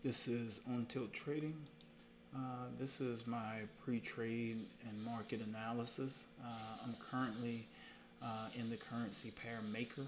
This is On Tilt Trading. This is my pre-trade and market analysis. I'm currently in the currency pair maker.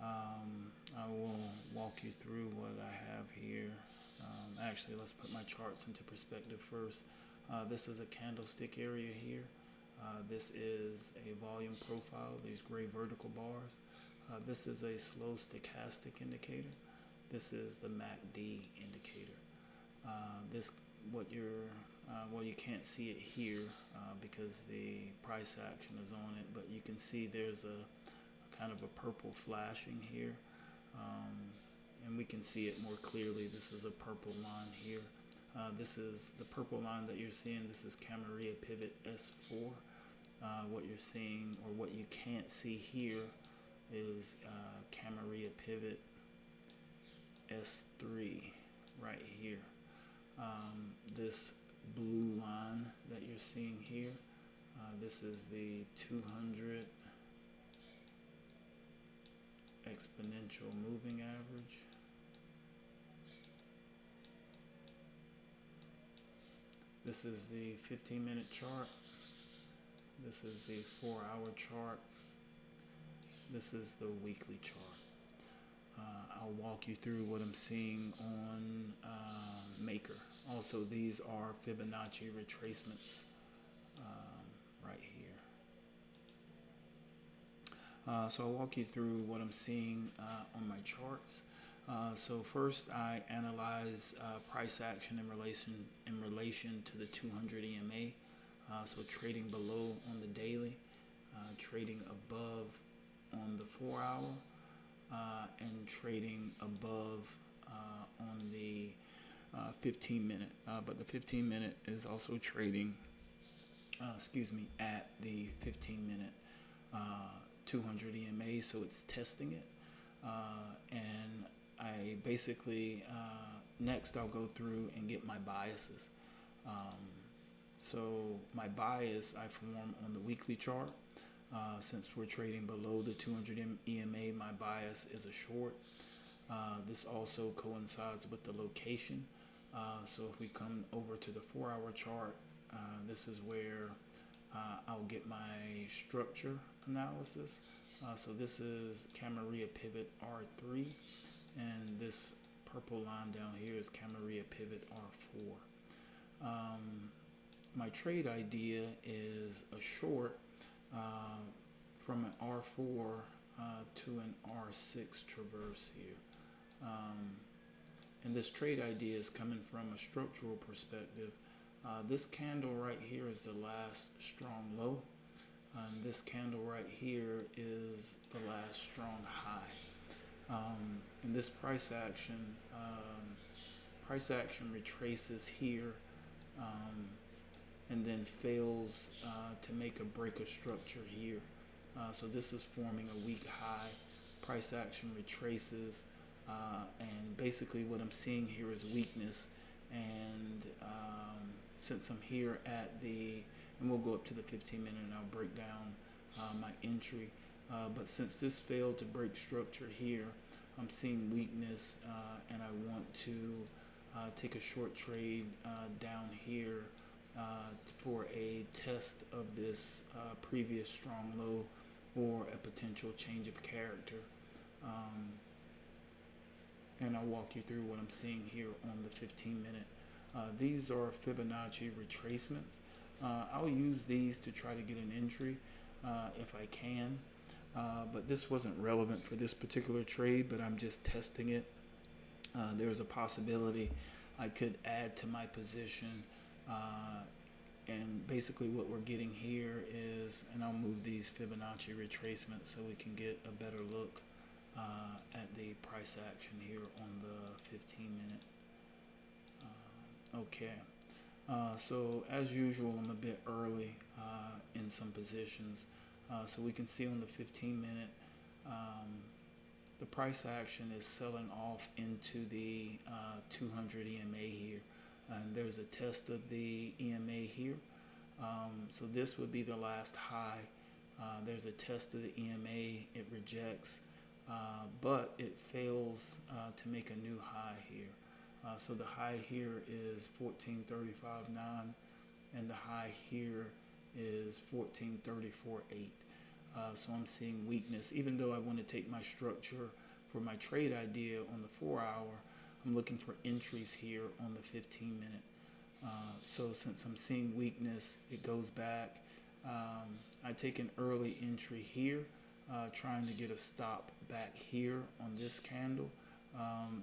I will walk you through what I have here. Actually, let's put my charts into perspective first. This is a candlestick area here. This is a volume profile, these gray vertical bars. This is a slow stochastic indicator. This is the MACD indicator. This what you're well, you can't see it here because the price action is on it, but you can see there's a kind of a purple flashing here, and we can see it more clearly. This is a purple line here. This is the purple line that you're seeing. This is Camarilla Pivot S4. What you're seeing, or what you can't see here, is Camarilla Pivot S3 right here. This blue line that you're seeing here, this is the 200 exponential moving average. This is the 15-minute chart. This is the 4-hour chart. This is the weekly chart. I'll walk you through what I'm seeing on Maker. Also, these are Fibonacci retracements right here. So I'll walk you through what I'm seeing on my charts. So first, I analyze price action in relation to the 200 EMA. So trading below on the daily, trading above on the 4-hour, and trading above on the 15-minute. But the 15-minute is also trading, at the 15-minute 200 EMA, so it's testing it. And I basically, next I'll go through and get my biases. So my bias I form on the weekly chart. Since we're trading below the 200 EMA, my bias is a short. This also coincides with the location. So if we come over to the 4-hour chart, this is where I'll get my structure analysis. So this is Camarilla Pivot R3, and this purple line down here is Camarilla Pivot R4. My trade idea is a short from an R4 to an R6 traverse here. And this trade idea is coming from a structural perspective. This candle right here is the last strong low. This candle right here is the last strong high. And this price action retraces here, and then fails to make a break of structure here. So this is forming a weak high. Price action retraces, and basically what I'm seeing here is weakness. And since I'm here at the, and we'll go up to the 15-minute and I'll break down my entry. But since this failed to break structure here, I'm seeing weakness, and I want to take a short trade down here for a test of this previous strong low, or a potential change of character. And I'll walk you through what I'm seeing here on the 15-minute. These are Fibonacci retracements. I'll use these to try to get an entry if I can, but this wasn't relevant for this particular trade, but I'm just testing it. There's a possibility I could add to my position, and basically what we're getting here is, and I'll move these Fibonacci retracements so we can get a better look at the price action here on the 15-minute. Okay, so as usual, I'm a bit early in some positions. So we can see on the 15-minute, the price action is selling off into the 200 EMA here. And there's a test of the EMA here. So this would be the last high. There's a test of the EMA. It rejects, but it fails to make a new high here. So the high here is 1435.9, and the high here is 1434.8. So I'm seeing weakness. Even though I want to take my structure for my trade idea on the 4 hour, I'm looking for entries here on the 15 minute. So since I'm seeing weakness, it goes back. I take an early entry here, trying to get a stop back here on this candle.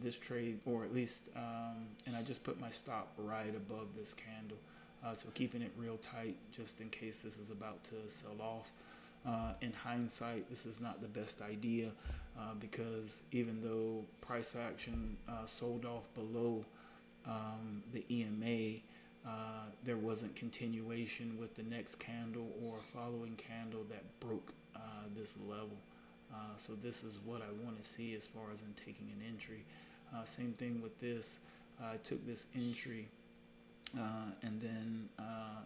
This trade, or at least, and I just put my stop right above this candle. So keeping it real tight just in case this is about to sell off. In hindsight, this is not the best idea because even though price action sold off below the EMA, there wasn't continuation with the next candle or following candle that broke this level. So this is what I want to see as far as in taking an entry. Same thing with this. I took this entry and then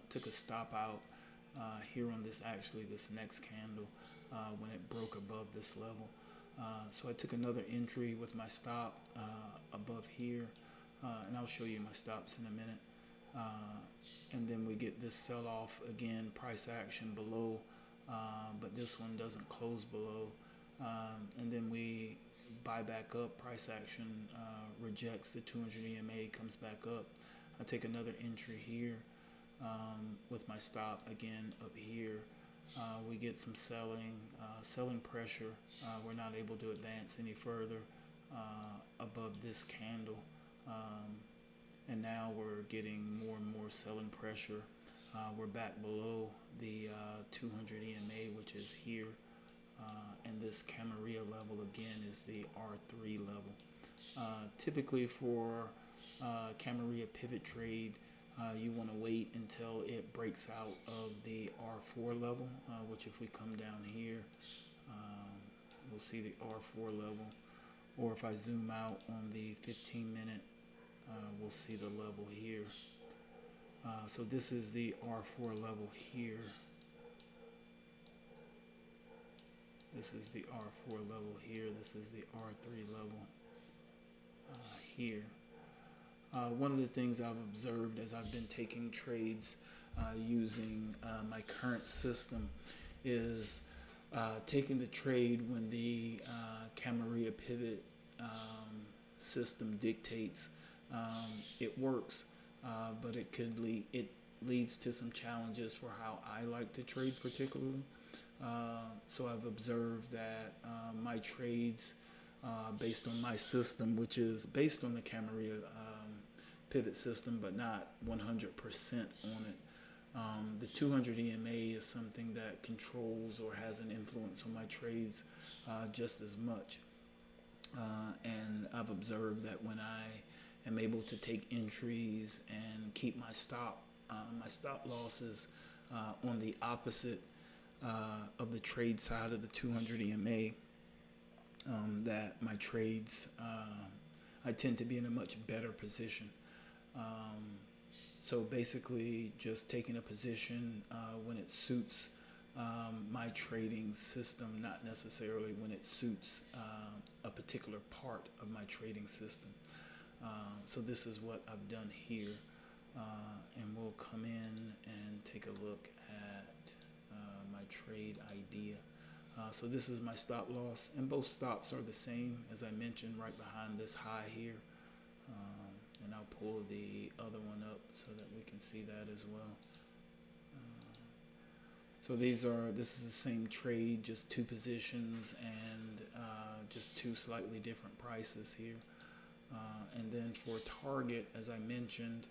took a stop out here on this next candle when it broke above this level. So I took another entry with my stop above here, and I'll show you my stops in a minute. And then we get this sell off again, price action below, but this one doesn't close below. And then we buy back up, price action rejects the 200 EMA, comes back up. I take another entry here with my stop again up here. We get some selling pressure. We're not able to advance any further above this candle. And now we're getting more and more selling pressure. We're back below the 200 EMA, which is here. And this Camarilla level again is the R3 level. Typically for Camarilla pivot trade, you want to wait until it breaks out of the R4 level, which if we come down here, we'll see the R4 level. Or if I zoom out on the 15 minute, we'll see the level here. So this is the R4 level here. This is the R4 level here. This is the R3 level here. One of the things I've observed as I've been taking trades using my current system is taking the trade when the Camarilla pivot system dictates. It works, but it leads to some challenges for how I like to trade particularly. So I've observed that my trades based on my system, which is based on the Camarilla pivot system, but not 100% on it. The 200 EMA is something that controls or has an influence on my trades just as much. And I've observed that when I am able to take entries and keep my stop losses on the opposite of the trade side of the 200 EMA, that my trades, I tend to be in a much better position. So basically just taking a position when it suits my trading system, not necessarily when it suits a particular part of my trading system. So this is what I've done here, and we'll come in and take a look at my trade idea. So this is my stop loss, and both stops are the same as I mentioned right behind this high here. And I'll pull the other one up so that we can see that as well. So this is the same trade, just two positions and just two slightly different prices here. And then for target, as I mentioned,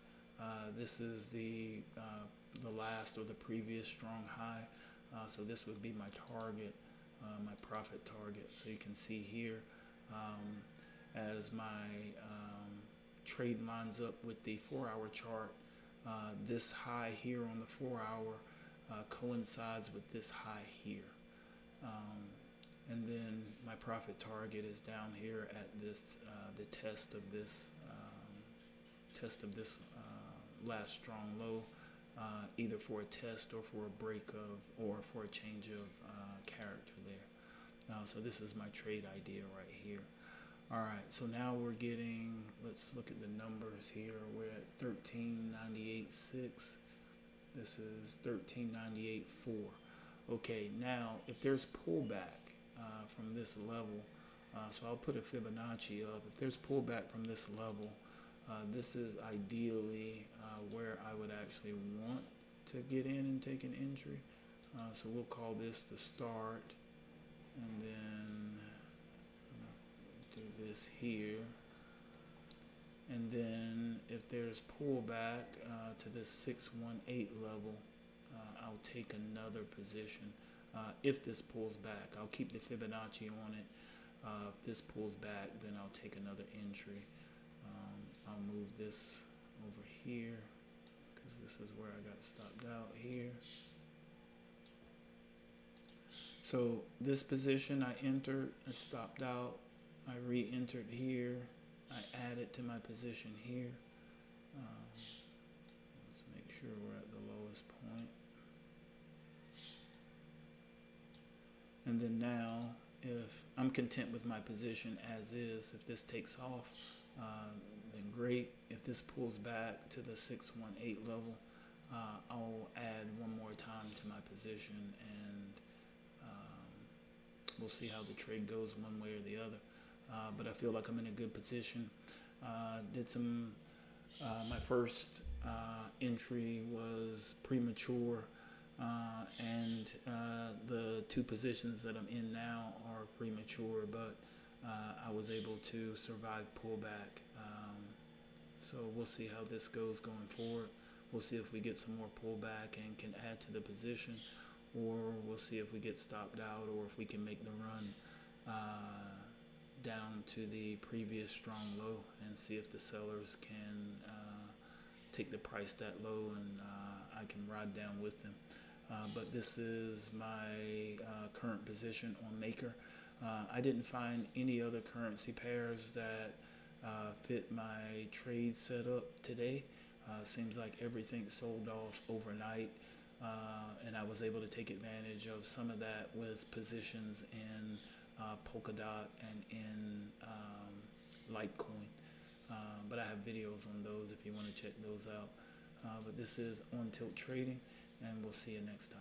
this is the last or the previous strong high. So this would be my target, my profit target. So you can see here as my trade lines up with the 4 hour chart, this high here on the 4 hour coincides with this high here. And then my profit target is down here at this the test of this last strong low, either for a test or for a break of or for a change of character there. So this is my trade idea right here. All right, so now we're getting, let's look at the numbers here. We're at 1398.6. This is 1398.4. Okay, now if there's pullback from this level, so I'll put a Fibonacci up. If there's pullback from this level, this is ideally where I would actually want to get in and take an entry. So we'll call this the start, and then do this here. And then if there's pullback to this 618 level, I'll take another position. If this pulls back, I'll keep the Fibonacci on it. If this pulls back, then I'll take another entry. I'll move this over here because this is where I got stopped out here. So this position I entered, I stopped out, I re-entered here, I added to my position here. Let's make sure we're at the lowest point. And then now, if I'm content with my position as is, if this takes off, then great. If this pulls back to the 618 level, I'll add one more time to my position, and we'll see how the trade goes one way or the other. But I feel like I'm in a good position. Did some, my first entry was premature, and the two positions that I'm in now are premature, but I was able to survive pullback. So we'll see how this goes going forward. We'll see if we get some more pullback and can add to the position, or we'll see if we get stopped out, or if we can make the run down to the previous strong low and see if the sellers can take the price that low, and I can ride down with them. But this is my current position on Maker. I didn't find any other currency pairs that fit my trade setup today. Seems like everything sold off overnight, and I was able to take advantage of some of that with positions in Polkadot and in Litecoin. But I have videos on those if you want to check those out. But this is On Tilt Trading, and we'll see you next time.